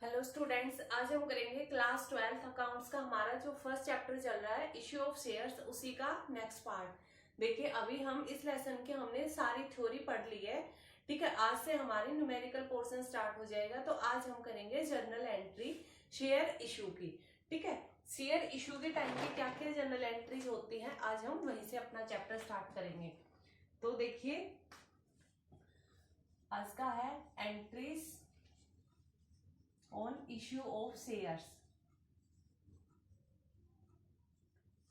Hello students, आज हम करेंगे क्लास 12 अकाउंट्स का हमारा जो फर्स्ट चैप्टर चल रहा है इश्यू ऑफ शेयर्स, उसी का नेक्स्ट पार्ट। देखिए, अभी हम इस लेसन के हमने सारी थ्योरी पढ़ ली है। ठीक है, आज से हमारी न्यूमेरिकल पोर्शन स्टार्ट हो जाएगा। तो आज हम करेंगे जर्नल एंट्री शेयर इशू की। ठीक है, शेयर इशू के टाइम पे क्या क्या जर्नल एंट्रीज होती हैं, आज हम वहीं से अपना चैप्टर स्टार्ट करेंगे। तो देखिए, आज का है entries on issue of shares.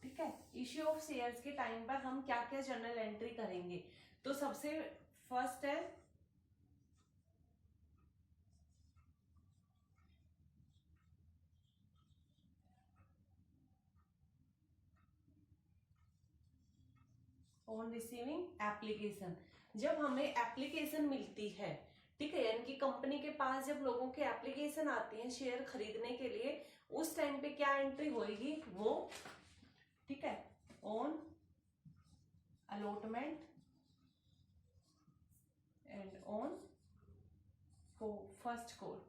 ठीक है, इश्यू ऑफ शेयर्स के टाइम पर हम क्या क्या जर्नल एंट्री करेंगे। तो सबसे फर्स्ट है ऑन रिसीविंग एप्लीकेशन। जब हमें एप्लीकेशन मिलती है, ठीक है, यानी कि कंपनी के पास जब लोगों के एप्लीकेशन आती है शेयर खरीदने के लिए, उस टाइम पे क्या एंट्री होगी वो, ठीक है, on allotment and on first call.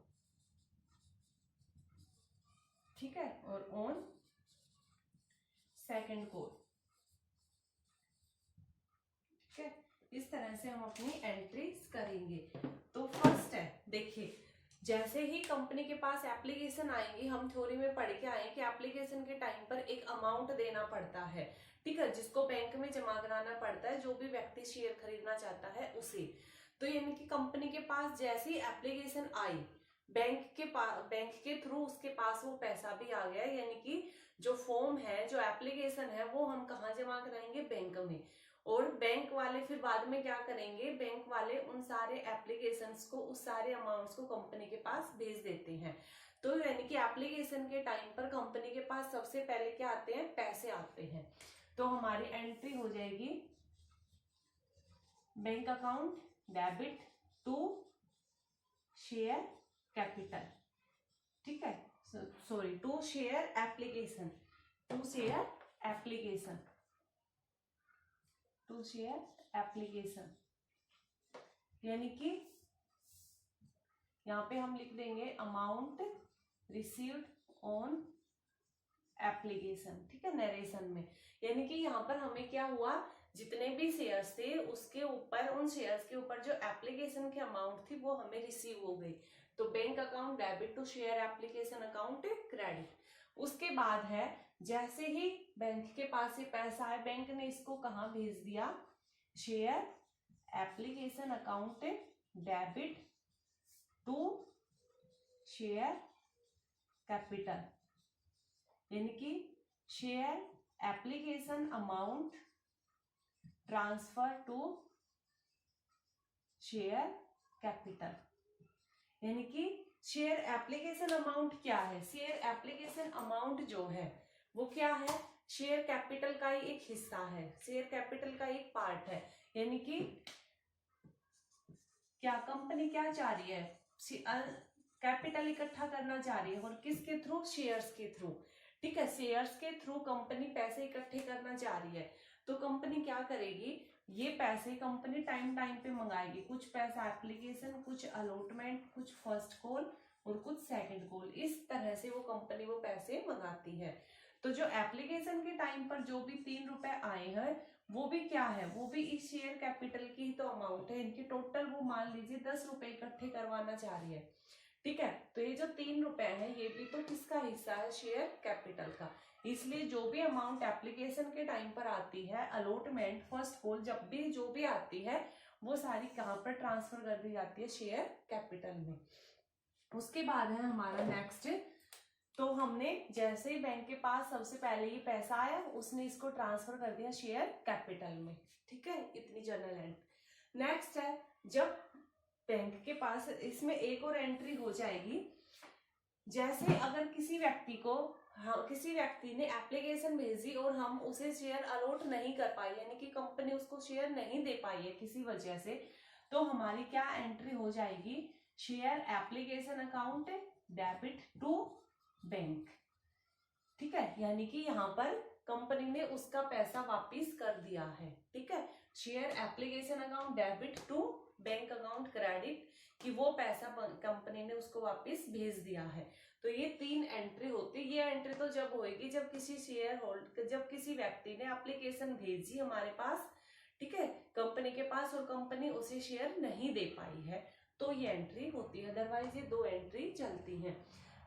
ठीक है, और ऑन सेकंड कॉल। ठीक है, इस तरह से हम अपनी एंट्रीज करेंगे। तो फर्स्ट है, देखिए, जैसे ही कंपनी के पास एप्लीकेशन आएंगी, हम थ्योरी में पढ़ के आए कि एप्लीकेशन के टाइम पर एक अमाउंट देना पड़ता है। ठीक है, जिसको बैंक में जमा कराना पड़ता है, जो भी व्यक्ति शेयर खरीदना चाहता है उसे। तो यानी कि कंपनी के पास जैसे ही एप्लीकेशन आई, बैंक के थ्रू उसके पास वो पैसा भी आ गया। यानी कि जो फॉर्म है, जो एप्लीकेशन है, वो हम कहाँ जमा कराएंगे? बैंक में। और बैंक वाले फिर बाद में क्या करेंगे? बैंक वाले उन सारे एप्लीकेशंस को, उस सारे अमाउंट्स को कंपनी के पास भेज देते हैं। तो यानी कि एप्लीकेशन के टाइम पर कंपनी के पास सबसे पहले क्या आते हैं? पैसे आते हैं। तो हमारी एंट्री हो जाएगी bank account debit to share capital. ठीक है, sorry, to share application, to share application, to share application. यानी कि यहां पे हम लिख देंगे अमाउंट रिसीव्ड ऑन एप्लीकेशन। ठीक है, नरेशन में। यानी कि यहाँ पर हमें क्या हुआ, जितने भी शेयर्स थे उसके ऊपर, उन शेयर्स के ऊपर जो एप्लीकेशन की अमाउंट थी वो हमें रिसीव हो गई। तो bank account debit to share application account credit. उसके बाद है, जैसे ही बैंक के पास से पैसा है, बैंक ने इसको कहाँ भेज दिया? Share application account debit to share capital. यानी कि share application amount transfer to share capital. यानी कि शेयर एप्लीकेशन अमाउंट क्या है? शेयर एप्लीकेशन अमाउंट जो है वो क्या है? शेयर कैपिटल का ही एक हिस्सा है, शेयर कैपिटल का एक पार्ट है। यानी कि क्या कंपनी क्या चाह रही है? कैपिटल इकट्ठा करना चाह रही है, और किसके थ्रू? शेयर्स के थ्रू। ठीक है, शेयर्स के थ्रू कंपनी पैसे इकट्ठे करना चाह रही है। तो कंपनी क्या करेगी? ये पैसे कंपनी टाइम टाइम पे मंगाएगी। कुछ पैसा एप्लीकेशन, कुछ अलॉटमेंट, कुछ फर्स्ट कॉल और कुछ सेकंड कॉल। इस तरह से वो कंपनी वो पैसे मंगाती है। तो जो एप्लीकेशन के टाइम पर जो भी 3 रुपए आए हैं, वो भी क्या है? वो भी इस शेयर कैपिटल की ही तो अमाउंट है। इनकी टोटल वो मान लीजिए 10 रुपए इकट्ठे करवाना चाह रही है। ठीक है, तो ये जो 3 रुपए है, ये भी तो किसका हिस्सा है? शेयर कैपिटल का। इसलिए जो भी अमाउंट एप्लीकेशन के टाइम पर आती है, अलॉटमेंट, फर्स्ट कॉल, जब भी जो भी आती है, वो सारी कहां पर ट्रांसफर कर दी जाती है? शेयर कैपिटल में। उसके बाद है हमारा नेक्स्ट, तो हमने जैसे ही बैंक के पास सबसे पहले ये पैसा आया, उसने इसको ट्रांसफर कर दिया शेयर कैपिटल में। ठीक है, इतनी जनरल एंट्री। नेक्स्ट है, जब बैंक के पास, इसमें एक और एंट्री हो जाएगी, जैसे अगर किसी व्यक्ति को, किसी व्यक्ति ने एप्लीकेशन भेजी और हम उसे शेयर अलॉट नहीं कर पाए, यानी कि कंपनी उसको शेयर नहीं दे पाई है किसी वजह से, तो हमारी क्या एंट्री हो जाएगी? Share application account debit to bank. ठीक है, यानी कि यहाँ पर कंपनी ने उसका पैसा वापिस कर दिया है। ठीक है, share application account debit to bank account credit, कि वो पैसा कंपनी ने उसको वापस भेज दिया है। तो ये 3 एंट्री होती है। ये एंट्री तो जब होएगी जब किसी जब किसी व्यक्ति ने एप्लीकेशन भेजी हमारे पास, ठीक है, कंपनी के पास, और कंपनी उसे शेयर नहीं दे पाई है, तो ये एंट्री होती है। अदरवाइज ये 2 एंट्री चलती हैं।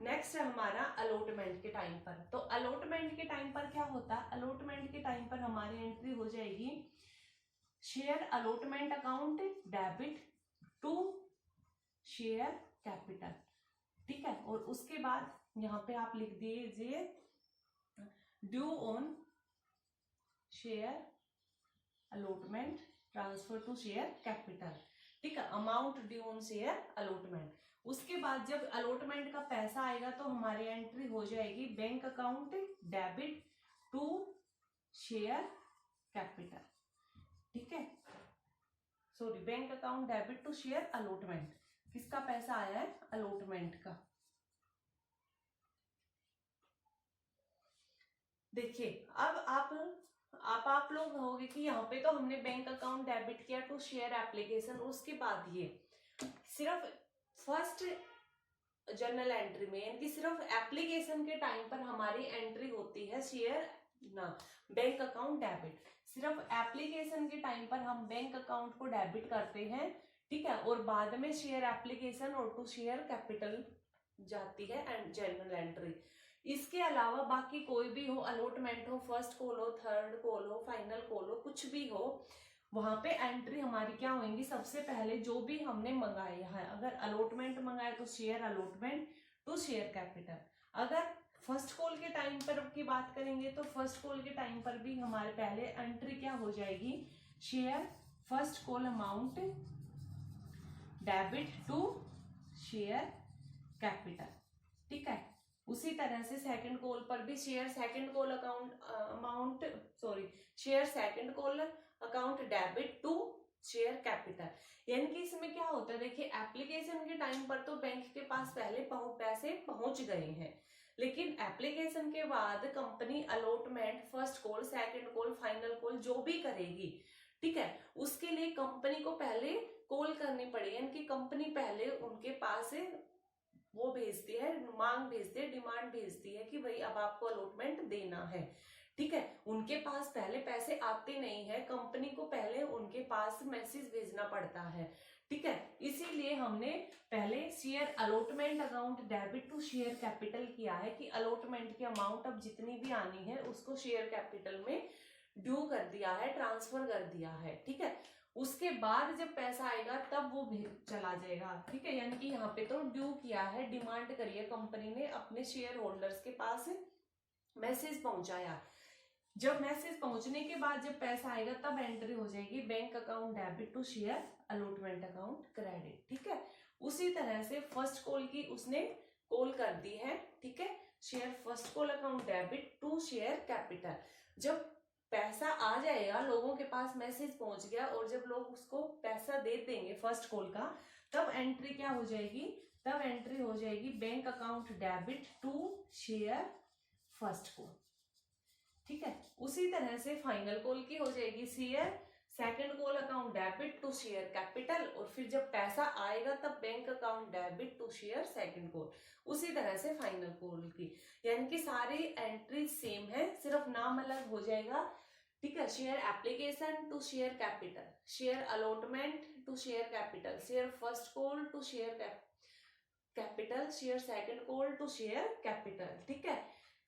नेक्स्ट है हमारा अलॉटमेंट के टाइम पर। तो अलॉटमेंट के टाइम पर क्या होता है? अलॉटमेंट के टाइम पर हमारी एंट्री हो जाएगी share allotment account debit to share capital, ठीक है। और उसके बाद यहां पे आप लिख दीजिए due on share allotment transfer to share capital, ठीक है, amount due on share allotment. उसके बाद जब अलॉटमेंट का पैसा आएगा तो हमारी एंट्री हो जाएगी bank account debit to share capital, ठीक है, sorry, bank account debit to share allotment. किसका पैसा आया है? अलॉटमेंट का। देखिए अब आप लोग कहोगे कि यहाँ पे तो हमने बैंक अकाउंट डेबिट किया टू शेयर एप्लीकेशन, उसके बाद ये सिर्फ फर्स्ट जर्नल एंट्री में, यानी कि सिर्फ एप्लीकेशन के टाइम पर हमारी एंट्री होती है शेयर ना बैंक अकाउंट डेबिट। सिर्फ एप्लीकेशन के टाइम पर हम बैंक अकाउंट को डेबिट करते हैं, ठीक है, और बाद में शेयर एप्लीकेशन और टू शेयर कैपिटल जाती है एंड जर्नल एंट्री। इसके अलावा बाकी कोई भी हो, अलॉटमेंट हो, फर्स्ट कॉल हो, थर्ड कॉल हो, फाइनल कॉल हो, कुछ भी हो, वहां पे एंट्री हमारी क्या होंगी? सबसे पहले जो भी हमने मंगाया है, अगर अलॉटमेंट मंगाया तो share allotment to share capital. अगर फर्स्ट कॉल के टाइम पर की बात करेंगे तो फर्स्ट कॉल के टाइम पर भी हमारे पहले एंट्री क्या हो जाएगी? Share first call amount debit to share capital, ठीक है। उसी तरह से सेकंड कॉल पर भी share second call account amount share second call account debit to share capital. यानी कि इसमें क्या होता है? देखिए एप्लीकेशन के टाइम पर तो बैंक के पास पहले पैसे पहुंच गए हैं, लेकिन एप्लीकेशन के बाद company allotment first call, second call, final call जो भी करेगी, ठीक है, उसके लिए कंपनी को पहले कॉल करनी पड़ेगी। यानी कि कंपनी पहले उनके पास वो भेजती है, मांग भेजती है, डिमांड भेजती है कि भाई अब आपको अलॉटमेंट देना है, ठीक है। उनके पास पहले पैसे आते नहीं है, कंपनी को पहले उनके पास मैसेज भेजना पड़ता है, ठीक है। इसीलिए हमने पहले share allotment account debit to share capital किया है कि अलॉटमेंट की अमाउंट अब जितनी भी आनी है उसको शेयर कैपिटल में ड्यू कर दिया है, ट्रांसफर कर दिया है, ठीक है। उसके बाद जब पैसा आएगा तब वो चला जाएगा, ठीक है। यानी कि यहाँ पे तो ड्यू किया है, डिमांड करी है कंपनी ने, अपने शेयर होल्डर्स के पास मैसेज पहुंचाया। जब मैसेज पहुंचने के बाद जब पैसा आएगा तब एंट्री हो जाएगी bank account debit to share allotment account credit, ठीक है। उसी तरह से फर्स्ट कॉल की उसने कॉल कर दी है, ठीक है, share first call account debit to share capital. जब पैसा आ जाएगा, लोगों के पास मैसेज पहुंच गया और जब लोग उसको पैसा दे देंगे फर्स्ट कॉल का, तब एंट्री क्या हो जाएगी? तब एंट्री हो जाएगी bank account debit to share first call, ठीक है। उसी तरह से फाइनल कॉल की हो जाएगी share second call account debit to share capital, और फिर जब पैसा आएगा तब bank account debit to share second call. उसी तरह से फाइनल कॉल की, यानी कि सारी एंट्री सेम है, सिर्फ नाम अलग हो जाएगा, ठीक है। Share application to share capital, share allotment to share capital, share first call to share capital, share second call to share capital, ठीक है।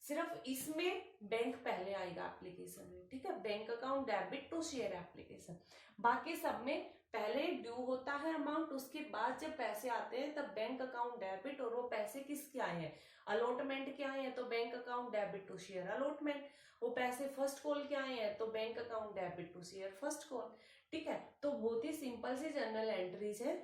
सिर्फ इसमें बैंक पहले आएगा एप्लीकेशन में, ठीक है, bank account debit to share application. बाकी सब में पहले ड्यू होता है अमाउंट, उसके बाद जब पैसे आते हैं तब बैंक अकाउंट डेबिट, और वो पैसे किसके आए हैं? अलॉटमेंट के आए हैं तो bank account debit to share allotment. वो पैसे फर्स्ट कॉल के आए हैं तो bank account debit to share first call, ठीक है। तो बहुत ही सिंपल सी जर्नल एंट्रीज है,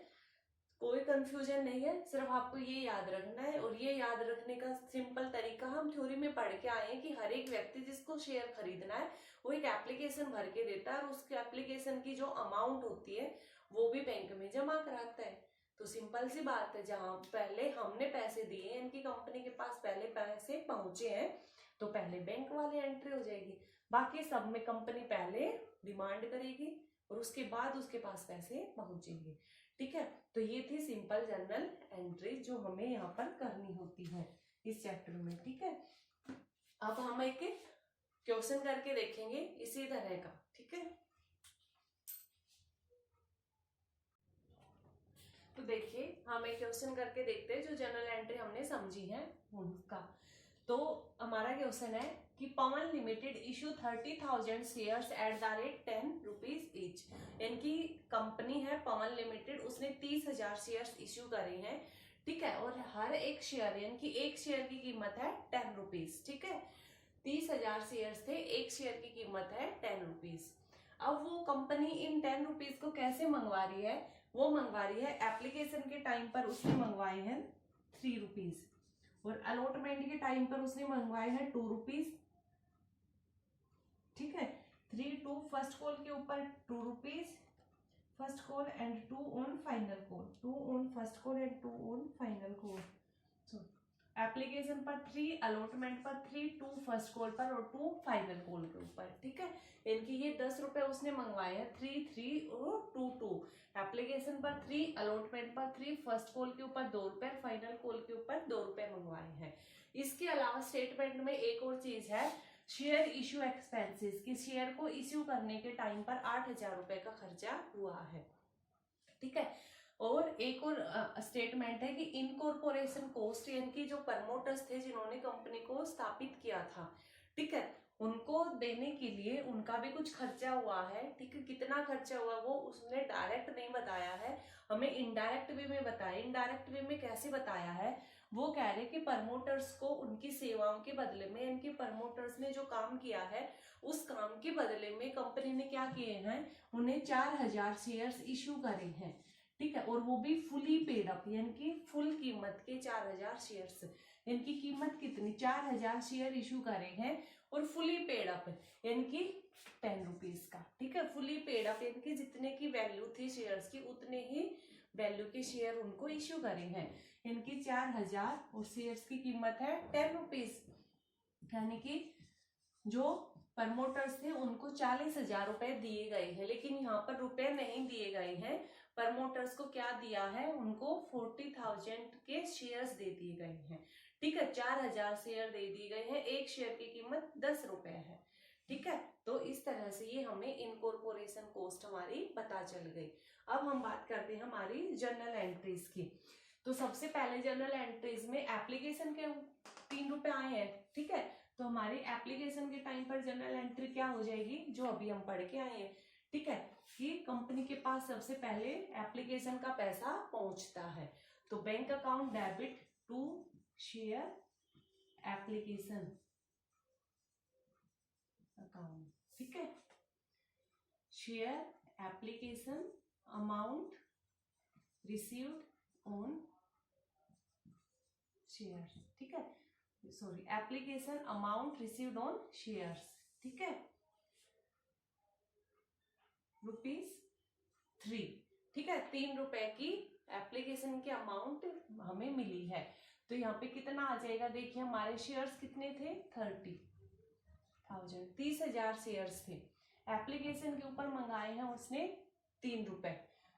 कोई कंफ्यूजन नहीं है, सिर्फ आपको ये याद रखना है। और ये याद रखने का सिंपल तरीका हम थ्योरी में पढ़ के आए हैं कि हर एक व्यक्ति जिसको शेयर खरीदना है वो एक एप्लीकेशन भर के देता है, और उसके एप्लीकेशन की जो अमाउंट होती है वो भी बैंक में जमा कराता है। तो सिंपल सी बात है, जहां पहले हमने पैसे दिए, इनकी कंपनी के पास पहले पैसे पहुंचे हैं, तो पहले बैंक वाले एंट्री हो जाएगी। बाकी सब में कंपनी पहले डिमांड करेगी और उसके बाद उसके पास पैसे पहुंचेंगे, ठीक है, तो ये थी सिंपल जर्नल एंट्री जो हमें यहाँ पर करनी होती है इस चैप्टर में। ठीक है, अब हम एक क्वेश्चन करके देखेंगे इसी तरह का। ठीक है, तो देखिए हम एक क्वेश्चन करके देखते हैं जो जर्नल एंट्री हमने समझी है उनका। तो हमारा क्वेश्चन है कि Pawan limited issue 30,000 shares at the rate 10 rupees each. इनकी कंपनी है पवन लिमिटेड, उसने 30,000 शेयर्स इशू करे हैं। ठीक है, और हर एक शेयर यानी कि एक शेयर की कीमत है 10 रुपीज। ठीक है, 30,000 शेयर्स थे, एक शेयर की कीमत है 10 रुपीज। अब वो कंपनी इन 10 रुपीज को कैसे मंगवा रही है? वो मंगवा रही है एप्लीकेशन के टाइम पर उसने मंगवाए हैं 3 रुपीज, और अलॉटमेंट के टाइम पर उसने मंगवाए हैं 2 रुपीज। ठीक है, 3 2 फर्स्ट कॉल के ऊपर 2 rupees first call and 2 on final call, 2 on first call and 2 on final call. Application पर 3, अलॉटमेंट पर 3, 2 फर्स्ट कॉल पर और 2 फाइनल कॉल के ऊपर। ठीक है, इनकी ये 10 रुपए उसने मंगवाए हैं, 3 3 और 2 2। एप्लीकेशन पर 3, अलॉटमेंट पर 3, फर्स्ट कॉल के ऊपर 2 रुपए, फाइनल कॉल के ऊपर 2 रुपए मंगवाए हैं। इसके अलावा स्टेटमेंट में एक और चीज है, शेयर इश्यू एक्सपेंसेस, कि शेयर को इश्यू करने के टाइम पर 8,000 रुपए का खर्चा हुआ है। ठीक है, और एक और स्टेटमेंट है कि इनकॉर्पोरेशन कॉस्ट, यानी कि जो प्रमोटर्स थे जिन्होंने कंपनी को स्थापित किया था, ठीक है, उनको देने के लिए उनका भी कुछ खर्चा हुआ है। ठीक है, कितना खर्चा हुआ वो उसने डायरेक्ट नहीं बताया है, हमें इनडायरेक्ट वे में बताया। इनडायरेक्ट वे में कैसे बताया है? वो कह रहे कि प्रमोटर्स को उनकी सेवाओं के बदले में, इनके प्रमोटर्स ने जो काम किया है उस काम के बदले में कंपनी ने क्या किए हैं, उन्हें 4,000 शेयर्स इश्यू करे हैं। ठीक है, और वो भी फुली पेड अप, यानी कि फुल कीमत के 4,000 शेयर्स। इनकी कीमत कितनी? 4,000 शेयर इशू करे हैं और फुली पेड अप यानी कि 10 रुपीज का। ठीक है, फुली पेड अप यानी कि जितने की वैल्यू थी शेयर्स की उतने ही वैल्यू के शेयर उनको इश्यू करे हैं। इनकी 4,000 और शेयर्स की कीमत है 10 रुपीज, यानी कि जो प्रमोटर्स थे उनको 40,000 रुपए दिए गए हैं, लेकिन यहाँ पर रुपए नहीं दिए गए हैं। प्रमोटर्स को क्या दिया है? उनको 40,000 के शेयर्स दे दिए गए हैं। ठीक है, 4,000 शेयर दे दिए गए हैं, एक शेयर की कीमत 10 रुपए है। ठीक है, तो इस तरह से ये हमें इनकॉर्पोरेशन कॉस्ट हमारी पता चल गई। अब हम बात करते हैं हमारी जर्नल एंट्रीज की। तो सबसे पहले जर्नल एंट्रीज में एप्लीकेशन के 3 रुपए आए हैं। ठीक है, तो हमारी एप्लीकेशन के टाइम पर जर्नल एंट्री क्या हो जाएगी, जो अभी हम पढ़ के आए हैं। ठीक है, कि कंपनी के पास सबसे पहले एप्लीकेशन का पैसा पहुंचता है, तो bank account debit to share application account. ठीक है, share application amount received on share. ठीक है, sorry, application amount received on shares. ठीक है, ₹3। ठीक है, 3 रुपए की एप्लीकेशन की अमाउंट हमें मिली है। तो यहाँ पे कितना आ जाएगा? देखिए हमारे शेयर्स कितने थे? 30,000, 30,000 शेयर्स थे। एप्लीकेशन के ऊपर मंगाए हैं उसने 3 रुपए,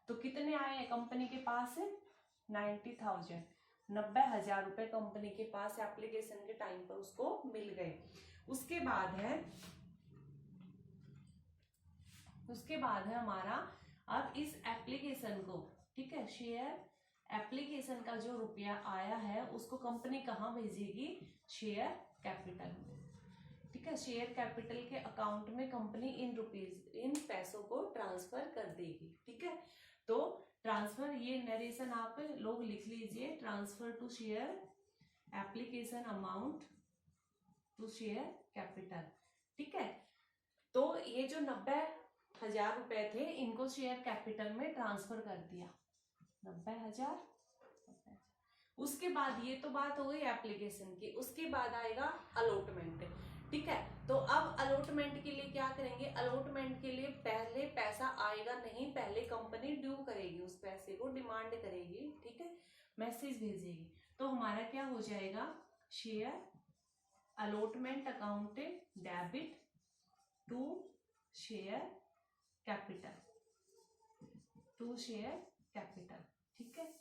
तो कितने आए हैं कंपनी के पास? 90,000, 90,000 रुपए कंपनी के पास एप्लीकेशन के टाइम पर उसको मिल गए। उसके बाद है हमारा, अब इस एप्लीकेशन को, ठीक है, शेयर एप्लीकेशन का जो रुपया आया है उसको कंपनी कहाँ भेजेगी? शेयर कैपिटल में। ठीक है, शेयर कैपिटल के अकाउंट में कंपनी इन पैसों को ट्रांसफर कर देगी। ठीक है, तो ट्रांसफर, ये नरेशन आप लोग लिख लीजिए, transfer to share application amount to share capital. ठीक है, तो ये जो 90,000 रुपए थे इनको शेयर कैपिटल में ट्रांसफर कर दिया, 90,000। उसके बाद, ये तो बात हो गई एप्लीकेशन की, उसके बाद आएगा अलॉटमेंट। ठीक है, तो अब अलॉटमेंट के लिए क्या करेंगे? अलॉटमेंट के लिए पहले पैसा आएगा नहीं, पहले कंपनी ड्यू करेगी, उस पैसे को डिमांड करेगी। ठीक है, मैसेज भेजेगी, तो हमारा क्या हो जाएगा? Share allotment account debit to share capital, to share capital. ठीक है,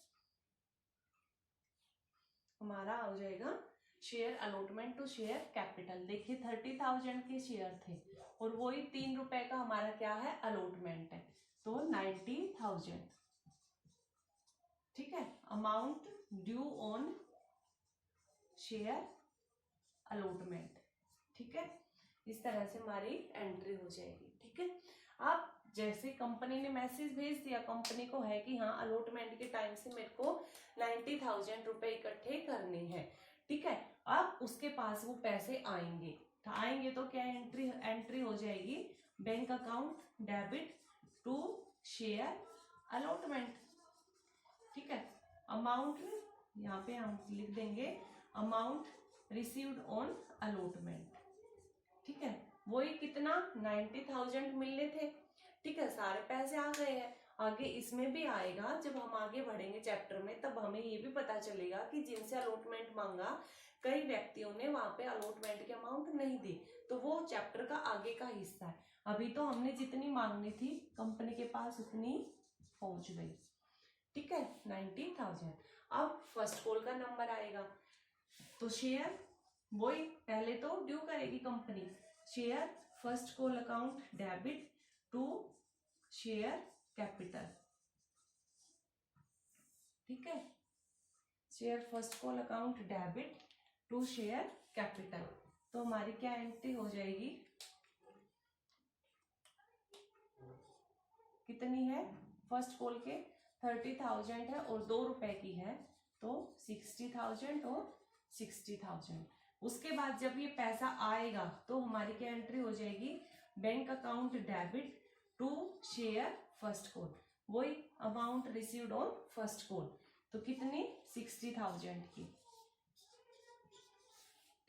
हमारा हो जाएगा share allotment to share capital. देखिए 30,000 के शेयर थे और वही 3 रुपए का हमारा क्या है, अलॉटमेंट है, तो 90,000। ठीक है, amount due on share allotment. ठीक है, इस तरह से हमारी एंट्री हो जाएगी। ठीक है, अब जैसे कंपनी ने मैसेज भेज दिया कंपनी को है कि हाँ अलॉटमेंट के टाइम से मेरे को 90,000 रुपए इकट्ठे करने हैं। ठीक है, अब उसके पास वो पैसे आएंगे, तो आएंगे तो क्या एंट्री हो जाएगी, bank account debit to share allotment. ठीक है, अमाउंट यहाँ पे हम लिख देंगे अमाउंट रिसीव्ड ऑन अलॉटमेंट। ठीक है, वही कितना 90,000 मिलने थे। ठीक है, सारे पैसे आ गए हैं। आगे इसमें भी आएगा, जब हम आगे बढ़ेंगे चैप्टर में तब हमें ये भी पता चलेगा कि जिनसे अलॉटमेंट मांगा कई व्यक्तियों ने वहां पे अलॉटमेंट की अमाउंट नहीं दी, तो वो चैप्टर का आगे का हिस्सा है। अभी तो हमने जितनी मांगनी थी कंपनी के पास उतनी पहुंच गई। ठीक है, 90,000। अब फर्स्ट कॉल का नंबर आएगा, तो शेयर वही पहले तो ड्यू करेगी company, share first call account debit to share capital. ठीक है, share first call account debit to share capital, तो हमारी क्या एंट्री हो जाएगी, कितनी है, फर्स्ट कॉल के 30,000 है और 2 रुपए की है, तो 60,000 और 60,000। उसके बाद जब ये पैसा आएगा तो हमारी क्या एंट्री हो जाएगी, bank account debit to share first call, वही amount received on first call, तो कितनी 60,000 की।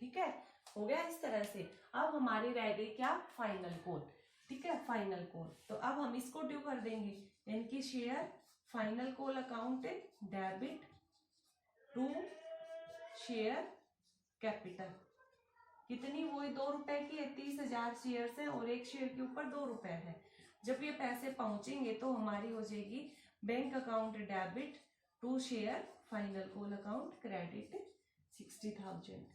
ठीक है, हो गया इस तरह से। अब हमारी रह गई क्या, फाइनल कॉल। ठीक है, फाइनल कॉल, तो अब हम इसको ड्यू कर देंगे, इनकी share final call account debit to share capital, कितनी, वही 2 रुपए की है, 30,000 शेयर है और एक शेयर के ऊपर 2 रुपए है। जब ये पैसे पहुंचेंगे तो हमारी हो जाएगी bank account debit to share final call account credit 60,000।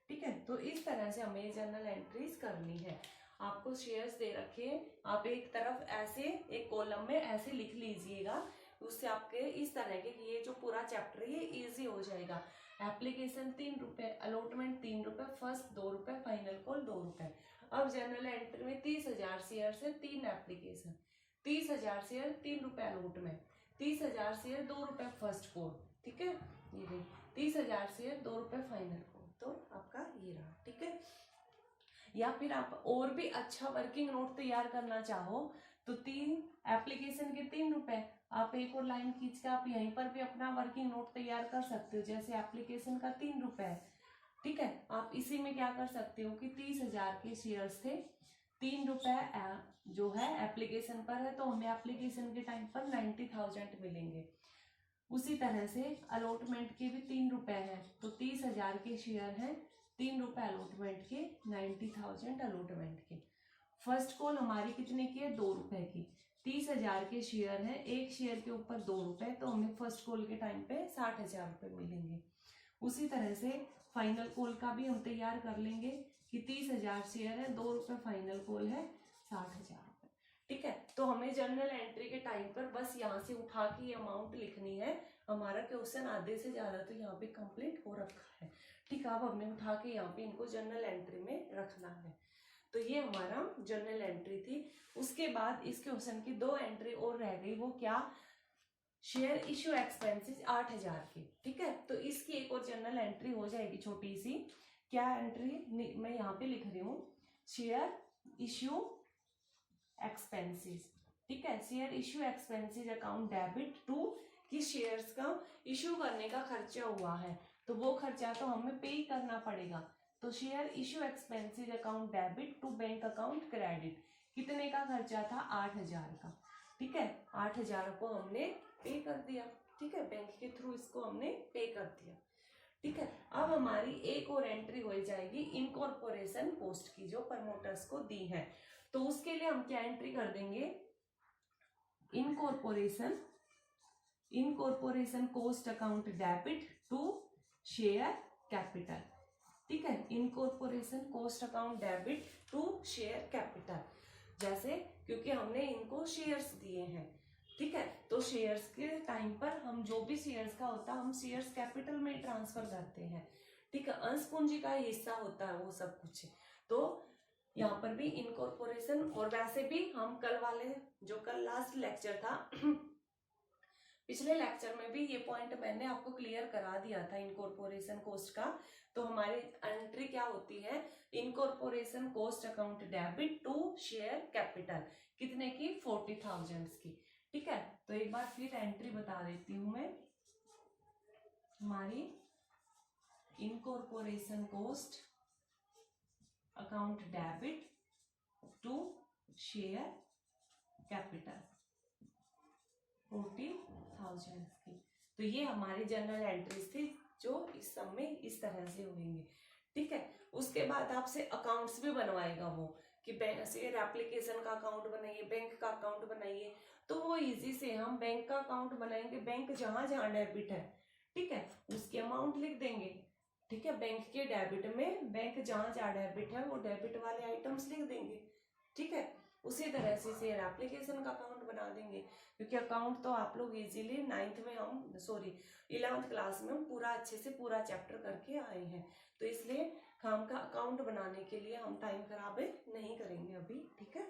ठीक है, तो इस तरह से हमें जर्नल एंट्रीज करनी है। आपको शेयर्स दे रखे हैं, आप एक तरफ ऐसे एक कॉलम में ऐसे लिख लीजिएगा, उससे आपके इस तरह के ये जो पूरा चैप्टर है ये इजी हो जाएगा। एप्लीकेशन 3 रुपए, अलॉटमेंट 3 रुपए, फर्स्ट 2 रुपए, फाइनल कॉल 2 रुपए। अब जनरल एंट्री में 30,000 शेयर से 3 एप्लीकेशन, 30,000 शेयर 3 रुपए अलॉटमेंट, 30,000 शेयर 2 रुपए फर्स्ट कॉल। ठीक है, ये गई 30,000 शेयर 2 रुपए फाइनल कॉल, तो आपका ये रहा। ठीक है, या फिर आप और भी अच्छा वर्किंग नोट तैयार करना चाहो तो 3 एप्लीकेशन के 3 रुपए, आप एक और लाइन खींच के आप यहीं पर भी अपना वर्किंग नोट तैयार कर सकते हो, जैसे एप्लीकेशन का 3 रुपए है। ठीक है, आप इसी में क्या कर सकते हो कि 30,000 के शेयर्स थे, 3 रुपए जो है एप्लीकेशन पर है, तो हमें एप्लीकेशन के टाइम पर 90,000 मिलेंगे। उसी तरह से अलॉटमेंट के भी 3 रुपए है, तो 30,000 के शेयर हैं, 3 रुपए अलॉटमेंट के, 90,000 अलॉटमेंट के। फर्स्ट कॉल हमारी कितने की है, 2 रुपए की, 30,000 के शेयर हैं, एक शेयर के ऊपर 2 रुपए, तो हमें फर्स्ट कॉल के टाइम पे 60,000 रुपए मिलेंगे। उसी तरह से फाइनल कॉल का भी हम तैयार कर लेंगे कि 30,000 शेयर है, 2 रुपए फाइनल कॉल है, 60,000 रुपए। ठीक है, तो हमें जर्नल एंट्री के टाइम पर बस यहाँ से उठा के ये अमाउंट लिखनी है। हमारा क्वेश्चन आधे से ज्यादा तो यहाँ पे कंप्लीट हो रखा है। ठीक है, अब हमने उठा के यहाँ पे इनको जर्नल एंट्री में रखना है। तो ये हमारा जर्नल एंट्री थी। उसके बाद इस क्वेश्चन की 2 एंट्री और रह गई, वो क्या, शेयर इश्यू एक्सपेंसेस 8,000 की। ठीक है, तो इसकी एक और जर्नल एंट्री हो जाएगी छोटी सी। क्या एंट्री मैं यहाँ पे लिख रही हूँ, शेयर इश्यू एक्सपेंसेस। ठीक है, share issue expenses account debit to, कि शेयर्स का इश्यू करने का खर्चा हुआ है तो वो खर्चा तो हमें पे ही करना पड़ेगा, तो share issue expenses account debit to bank account credit, कितने का खर्चा था, 8,000 का। ठीक है, 8,000 को हमने पे कर दिया। ठीक है, बैंक के थ्रू इसको हमने पे कर दिया। ठीक है, अब हमारी एक और एंट्री हो जाएगी इनकॉर्पोरेशन कॉस्ट की, जो प्रमोटर्स को दी है, तो उसके लिए हम क्या एंट्री कर देंगे, incorporation incorporation cost account debit to share capital, ठीक है। Incorporation cost account debit to share capital, जैसे क्योंकि हमने इनको शेयर्स दिए हैं, ठीक है, तो शेयर्स के टाइम पर हम जो भी शेयर्स का होता है हम शेयर्स कैपिटल में ट्रांसफर करते हैं, ठीक है। अंश पूंजी का हिस्सा होता है वो सब कुछ, तो यहाँ पर भी इनकॉर्पोरेशन। और वैसे भी हम कल वाले जो कल लास्ट लेक्चर था पिछले लेक्चर में भी ये पॉइंट मैंने आपको क्लियर करा दिया था इनकॉर्पोरेशन कॉस्ट का। तो हमारी एंट्री क्या होती है, incorporation cost account debit to share capital, कितने की, 40,000 की, ठीक है। तो एक बार फिर एंट्री बता देती हूं मैं, हमारी incorporation cost account debit to share capital 40,000 की। तो ये हमारी जनरल एंट्रीज थी जो इस सब में इस तरह से होंगे, ठीक है। उसके बाद आपसे अकाउंट्स भी बनवाएगा वो कि बैंक शेयर एप्लीकेशन का अकाउंट बनाइए, बैंक का अकाउंट बनाइए, तो वो इजी से हम बैंक का अकाउंट बनाएंगे, बैंक जहां जहां डेबिट है, ठीक है, उसकी अमाउंट लिख देंगे, ठीक है। बैंक के डेबिट में बैंक जहां जहां डेबिट है वो डेबिट वाले आइटम्स लिख देंगे, ठीक है। उसी तरह से शेयर एप्लीकेशन का अकाउंट बना देंगे, क्योंकि अकाउंट तो आप लोग इजीली 9th में हम 11th क्लास में हम पूरा अच्छे से पूरा चैप्टर करके आए हैं, तो इसलिए काम का अकाउंट बनाने के लिए हम टाइम खराब नहीं करेंगे अभी, ठीक है।